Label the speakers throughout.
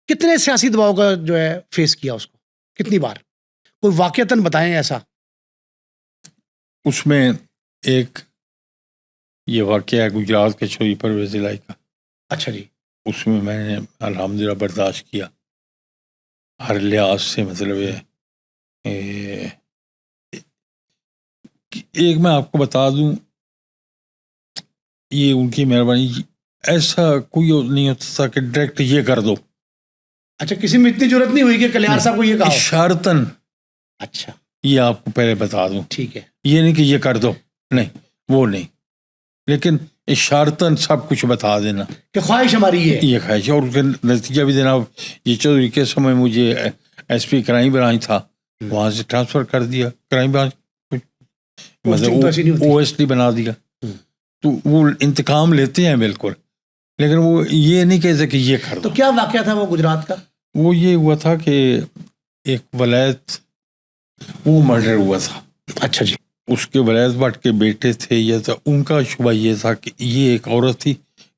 Speaker 1: کتنے سیاسی دباؤ کا جو ہے فیس کیا اس کو, کتنی بار, کوئی واقعتاً بتائیں ایسا.
Speaker 2: اس میں ایک یہ واقعہ ہے گجرات کے چوری پرویز الہی کا.
Speaker 1: اچھا جی.
Speaker 2: اس میں نے الحمدللہ برداشت کیا ہر لحاظ سے. مطلب ایک میں آپ کو بتا دوں, یہ ان کی مہربانی, ایسا کوئی نہیں ہوتا تھا کہ ڈائریکٹ یہ کر دو.
Speaker 1: اچھا, کسی میں اتنی ضرورت نہیں ہوئی کہ کلیار صاحب کو یہ کہا
Speaker 2: اشارتاً.
Speaker 1: اچھا,
Speaker 2: یہ آپ کو پہلے بتا دوں,
Speaker 1: ٹھیک ہے,
Speaker 2: یہ نہیں کہ یہ کر دو, نہیں وہ نہیں, لیکن اشارتاً سب کچھ بتا دینا
Speaker 1: کہ خواہش ہماری
Speaker 2: یہ خواہش ہے. اور اس کا نتیجہ بھی دینا. یہ چودھری کے سمے مجھے ایس پی کرائم برانچ تھا, وہاں سے ٹرانسفر کر دیا کرائم برانچ, مطلب او ایس ڈی بنا دیا. تو وہ انتقام لیتے ہیں بالکل, لیکن وہ یہ نہیں کہتے کہ یہ کر دو.
Speaker 1: تو کیا واقعہ تھا وہ گجرات کا؟
Speaker 2: وہ یہ ہوا تھا کہ ایک ولایت وہ مرڈر ہوا تھا.
Speaker 1: اچھا جی.
Speaker 2: اس کے ولایت بٹ کے بیٹے تھے, یہ تھا ان کا شبہ یہ تھا کہ یہ ایک عورت تھی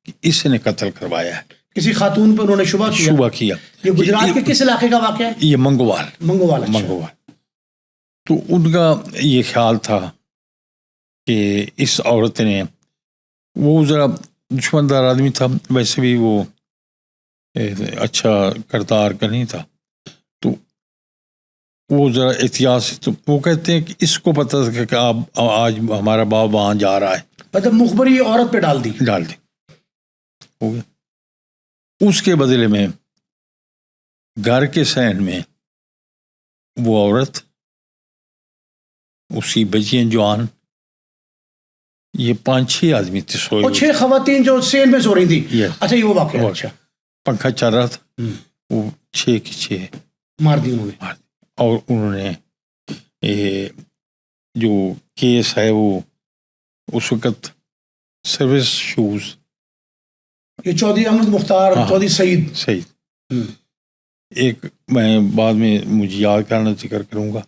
Speaker 2: کہ اس نے قتل کروایا ہے,
Speaker 1: کسی خاتون پہ انہوں نے شبہ کیا. یہ گجرات کے کس علاقے کا واقعہ ہے؟
Speaker 2: یہ منگوال.
Speaker 1: اچھا.
Speaker 2: تو ان کا یہ خیال تھا کہ اس عورت نے, وہ ذرا دشمن دار آدمی تھا, ویسے بھی وہ اچھا کردار کا نہیں تھا, تو وہ ذرا احتیاط سے, تو وہ کہتے ہیں کہ اس کو پتہ تھا کہ آپ آج ہمارا باپ وہاں جا رہا ہے,
Speaker 1: مطلب مخبری عورت پہ ڈال دی.
Speaker 2: ہو گیا. اس کے بدلے میں گھر کے صحن میں وہ عورت, اس کی بچیاں جوان, یہ 5-6 آدمی تھے سوئے,
Speaker 1: اور 6 خواتین جو صحن میں سو رہی تھی. اچھا, یہ وہ واقعہ. اچھا,
Speaker 2: پنکھا چل رہا تھا, وہ 6 کی 6
Speaker 1: مار دی انہوں نے.
Speaker 2: اور انہوں نے جو کیس ہے وہ اس وقت سروس شوز,
Speaker 1: یہ چودھری احمد مختار, چودھری سعید.
Speaker 2: ایک میں بعد میں مجھے یاد کرنا ذکر کروں گا,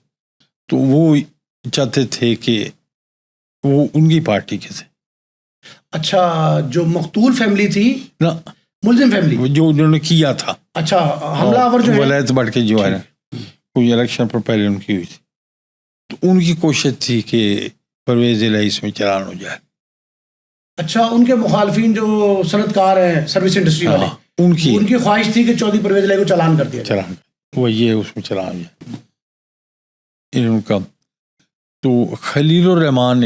Speaker 2: تو وہ چاہتے تھے کہ وہ ان کی پارٹی کے تھے.
Speaker 1: اچھا, جو مقتول فیملی تھی
Speaker 2: نا,
Speaker 1: ملزم فیملی
Speaker 2: جو انہوں نے کیا تھا.
Speaker 1: اچھا, حملہ آور جو ہے
Speaker 2: ولایت بڑھ کے جو ہے نا, کوئی الیکشن پر پہلے ان کی ہوئی تھی, تو ان کی کوشش تھی کہ پرویز الہی اس میں چلان ہو جائے.
Speaker 1: اچھا, ان کے مخالفین جو صنعت کار ہیں, سروس انڈسٹری والے, ان کی خواہش تھی کہ چودھری پرویز الہی کو چلان کر دیا
Speaker 2: چلان, وہ یہ اس میں چلان ہو جائے ان کا. تو خلیل الرحمان,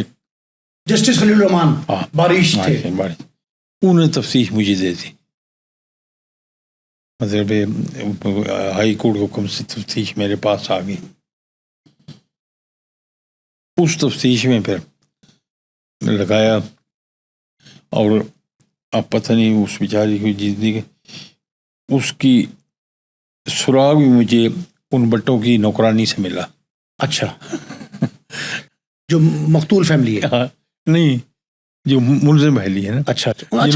Speaker 1: جسٹس خلیل الرحمان بارش تھے,
Speaker 2: انہوں نے تفتیش مجھے دے دی. مطلب ہائی کورٹ حکم سے تفتیش میرے پاس آ گئی. اس تفتیش میں پھر لگایا, اور اب پتہ نہیں اس بیچاری کو جیتنے کے, اس کی سراغ بھی مجھے ان بٹوں کی نوکرانی سے ملا.
Speaker 1: اچھا, جو مقتول فیملی ہے,
Speaker 2: نہیں جو ملزم اہلی ہے نا.
Speaker 1: اچھا,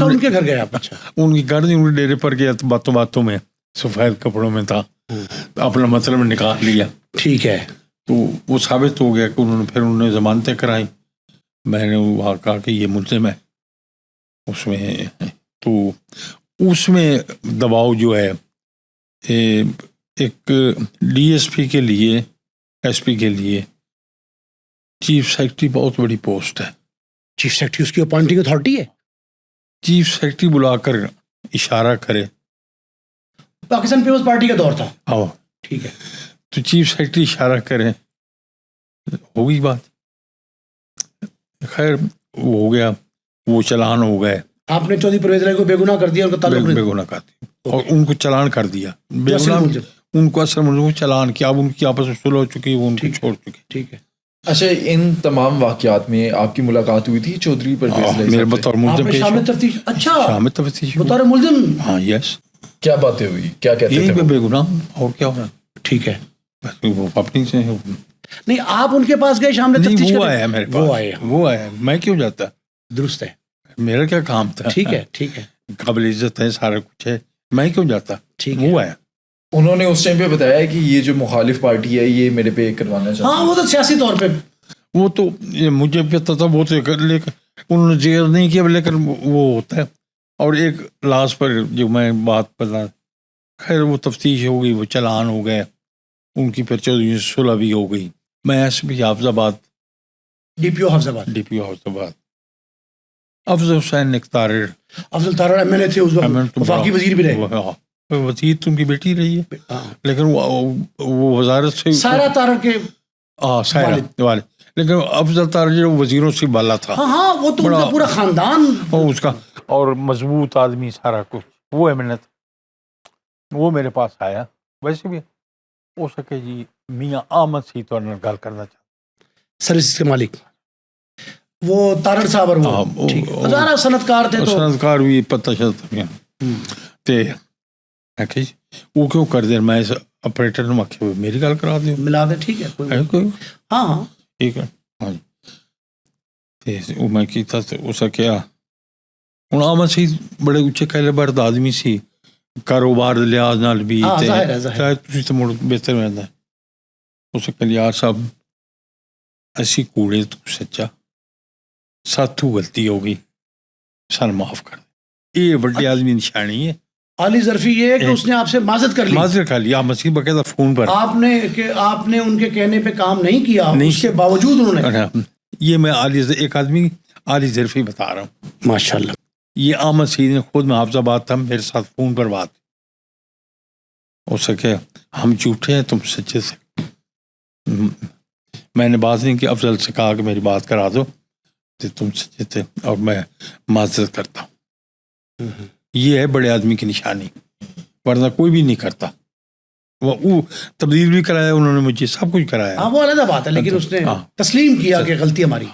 Speaker 1: ان کے گھر گئے آپ؟ اچھا,
Speaker 2: ان کی گھر نہیں, ان کے ڈیرے پر گیا تو باتوں باتوں میں سفید کپڑوں میں تھا, اپنا مطلب نکال لیا.
Speaker 1: ٹھیک ہے.
Speaker 2: تو وہ ثابت ہو گیا کہ انہوں نے ضمانتیں کرائی. میں نے وہاں کہا کہ یہ ملزم ہے اس میں. تو اس میں دباؤ جو ہے, ایک ڈی ایس پی کے لیے, ایس پی کے لیے چیف سیکرٹری بہت بڑی پوسٹ ہے.
Speaker 1: چیف سیکرٹری اس کی اپوائنٹنگ اتھارٹی ہے.
Speaker 2: چیف سیکرٹری بلا کر اشارہ کرے.
Speaker 1: پاکستان پیپلز پارٹی کا دور تھا.
Speaker 2: ہاں,
Speaker 1: ٹھیک ہے.
Speaker 2: تو چیف سیکرٹری اشارہ کرے, ہوگی بات. خیر وہ ہو گیا, وہ چلان ہو گئے.
Speaker 1: آپ نے چودھری پرویز الہی کو بے گناہ کر دیا, ان کا تعلق
Speaker 2: بے گناہ کر دیا, اور ان کو چلان کر دیا. بے گناہ ان کو اصل ملزم کو چلان کیا. اب ان کی آپس میں صلح ہو چکی, وہ ان کو چھوڑ چکے.
Speaker 1: ٹھیک ہے.
Speaker 3: اچھا, ان تمام واقعات میں آپ کی ملاقات ہوئی تھی چودھری پرویز الہی
Speaker 2: میرے بطور ملزم
Speaker 1: شامل تفتیش؟ اچھا,
Speaker 2: شامل تفتیش
Speaker 1: بطور ملزم.
Speaker 2: ہاں, یس.
Speaker 3: کیا باتیں ہوئی, کیا کہتے تھے؟
Speaker 2: بے گناہ, اور کیا ہونا.
Speaker 1: ٹھیک ہے.
Speaker 2: وہ اپنی سے
Speaker 1: نہیں, آپ ان کے پاس گئے شامل تفتیش؟
Speaker 2: وہ آیا میرے پاس, وہ آیا, میں کیوں جاتا.
Speaker 1: درست ہے,
Speaker 2: میرا کیا کام تھا.
Speaker 1: ٹھیک ہے, ٹھیک ہے,
Speaker 2: قابل عزت ہے, سارا کچھ ہے, میں کیوں جاتا. وہ آیا.
Speaker 3: انہوں نے اس ٹائم پہ بتایا کہ یہ جو مخالف پارٹی ہے یہ میرے پہ کروانا چاہتا ہے.
Speaker 1: ہاں, وہ تو سیاسی طور پہ,
Speaker 2: وہ تو مجھے پتا تھا, وہ تو لیکن انہوں نے ذکر نہیں کیا, لیکن وہ ہوتا ہے. اور ایک لاسٹ پر جو میں بات خیر وہ تفتیش ہو گئی, وہ چلان ہو گئے, ان کی پھر 14 صلح بھی ہو گئی. میں ایس پی حافظ آباد,
Speaker 1: ڈی پی او حافظ آباد,
Speaker 2: ڈی پی او حافظ آباد. افضل حسین نکتارڑ,
Speaker 1: افضل طارڑ ایم ایل اے تھے اس وقت, وفاقی وزیر بھی رہے.
Speaker 2: وزیر تو ان کی بیٹی رہی ہے, لیکن وہ وزارت سے
Speaker 1: سائرہ طارڑ کے
Speaker 2: والد, لیکن افضل طارڑ جو وزیروں سے بالا تھا.
Speaker 1: ہاں وہ تو ان کا پورا خاندان
Speaker 2: اس کا, اور مضبوط آدمی سارا کچھ. وہ امنت وہ میرے پاس آیا. ویسے بھی ہو سکے جی میاں احمد سی تو گل کرنا چاہتا,
Speaker 1: سروس کے مالک وہ طارڑ صاحب, اور وہ ہزارہ صنعت کار تھے. تو
Speaker 2: صنعت کار بھی پتہ چلتا تے وہ کیوں کر دیں, میں آپریٹر نے آخیا میری گل کرا دیں,
Speaker 1: ملا دیں, ٹھیک ہے کوئی. ہاں ہاں
Speaker 2: ٹھیک ہے. ہاں جی, وہ میں کیتا اس کیا ہوں. احمد سی بڑے اچے کیلیبر دا آدمی سی, کاروبار لحاظ نال بھی شاید تسی تو مڑ بہتر رہتا ہے. اس کہ یار صاحب اسی کوڑے تو سچا, ساتھوں غلطی ہو گئی, سن معاف کر دے. یہ بڑی آدمی نشانی ہے.
Speaker 1: علی ظرفی یہ ہے کہ اس نے آپ سے معذرت کر لی,
Speaker 2: معذرت کر لیا مسیح باقاعدہ فون پر.
Speaker 1: آپ نے ان کے کہنے پہ کام نہیں کیا, اس کے باوجود انہوں نے.
Speaker 2: یہ میں ایک آدمی علی ظرفی بتا رہا ہوں,
Speaker 1: ماشاءاللہ.
Speaker 2: یہ احمد سعید نے خود میں حافظ آباد تھا, میرے ساتھ فون پر بات ہو سکے, ہم جھوٹے ہیں تم سچے سے. میں نے بات نہیں کی, افضل سے کہا کہ میری بات کرا دو, تم سچے تھے اور میں معذرت کرتا ہوں. یہ ہے بڑے آدمی کی نشانی, ورنہ کوئی بھی نہیں کرتا. وہ تبدیل بھی کرایا انہوں نے مجھے, سب کچھ کرایا.
Speaker 1: ہاں وہ علیحدہ بات ہے, لیکن اس نے تسلیم کیا کہ غلطی ہماری.